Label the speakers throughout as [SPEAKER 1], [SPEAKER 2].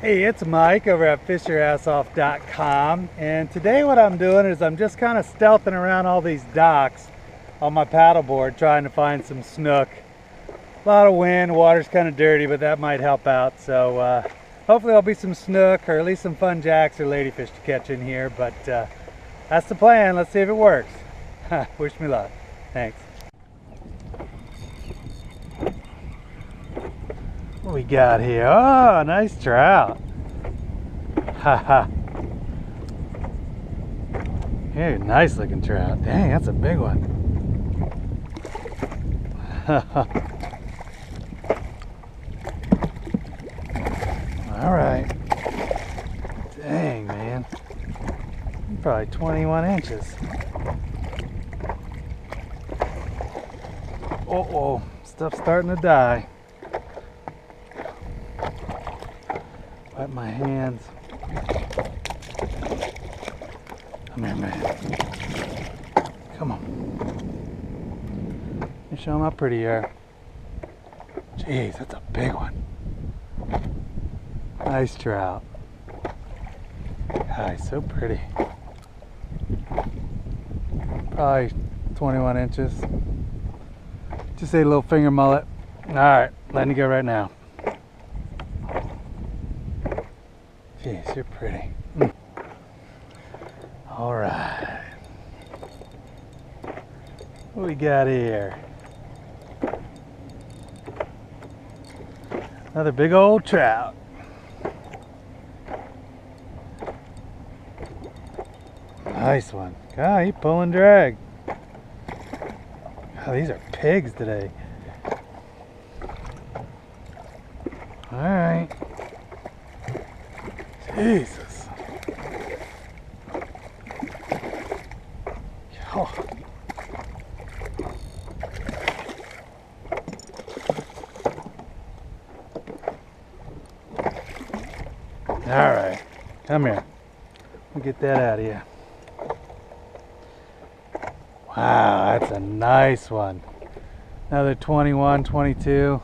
[SPEAKER 1] Hey, it's Mike over at fishyourassoff.com, and today what I'm doing is I'm just kind of stealthing around all these docks on my paddleboard trying to find some snook. A lot of wind, water's kind of dirty, but that might help out. So hopefully there'll be some snook or at least some fun jacks or ladyfish to catch in here, but that's the plan. Let's see if it works. Wish me luck. Thanks. What we got here? Oh, nice trout. Haha. Hey, nice looking trout. Dang, that's a big one. All right. Dang, man. Probably 21 inches. Uh-oh, stuff's starting to die. Wipe my hands. Come here, man. Come on. Let me show them how pretty you are. Jeez, that's a big one. Nice trout. God, he's so pretty. Probably 21 inches. Just a little finger mullet. All right, letting you go right now. Jeez, you're pretty. All right. What we got here? Another big old trout. Nice one. God, he pull and drag. God, these are pigs today. All right. Jesus. Oh. All right, come here. We'll get that out of you. Wow, that's a nice one. Another 21, 22.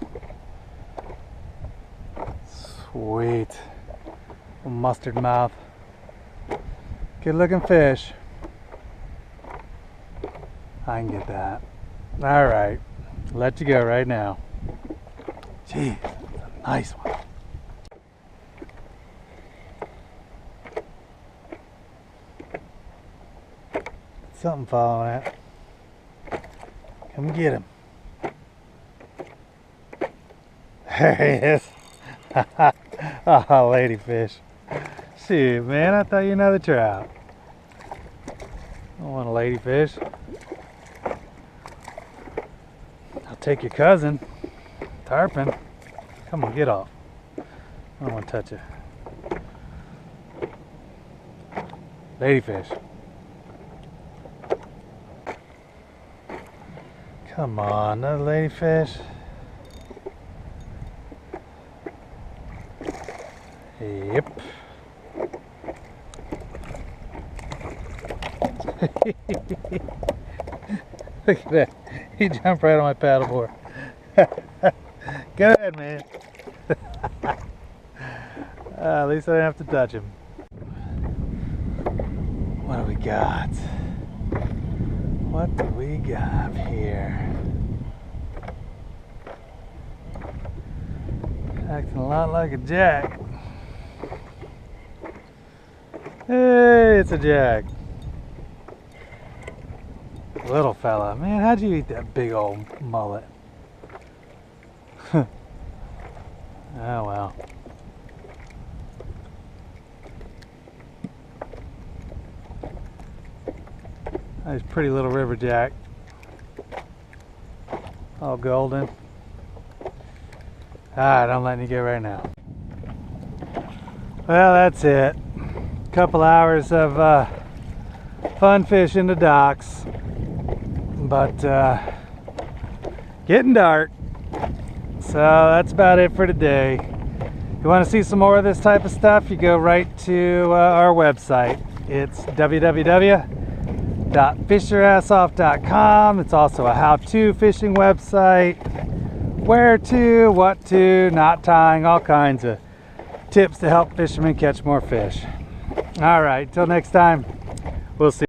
[SPEAKER 1] Sweet. Mustard mouth. Good looking fish. I can get that. All right, let you go right now. Gee, that's a nice one. Something following it. Come get him. There he is. Oh, ladyfish. Shoot, man, I thought you were another trout. I don't want a ladyfish. I'll take your cousin, tarpon. Come on, get off. I don't want to touch you. Ladyfish. Come on, another ladyfish. Yep. Look at that. He jumped right on my paddleboard. Go ahead, man. At least I didn't have to touch him. What do we got? What do we got here? Acting a lot like a jack. Hey, it's a jack. Little fella. Man, how'd you eat that big old mullet? Oh well. Nice pretty little river jack. All golden. Alright, I'm letting you go right now. Well, that's it. Couple hours of fun fishing the docks. But getting dark, so that's about it for today. If you want to see some more of this type of stuff, you go right to our website. It's www.fishyourassoff.com. It's also a how-to fishing website, where to, what to, knot tying, all kinds of tips to help fishermen catch more fish. All right, till next time, we'll see.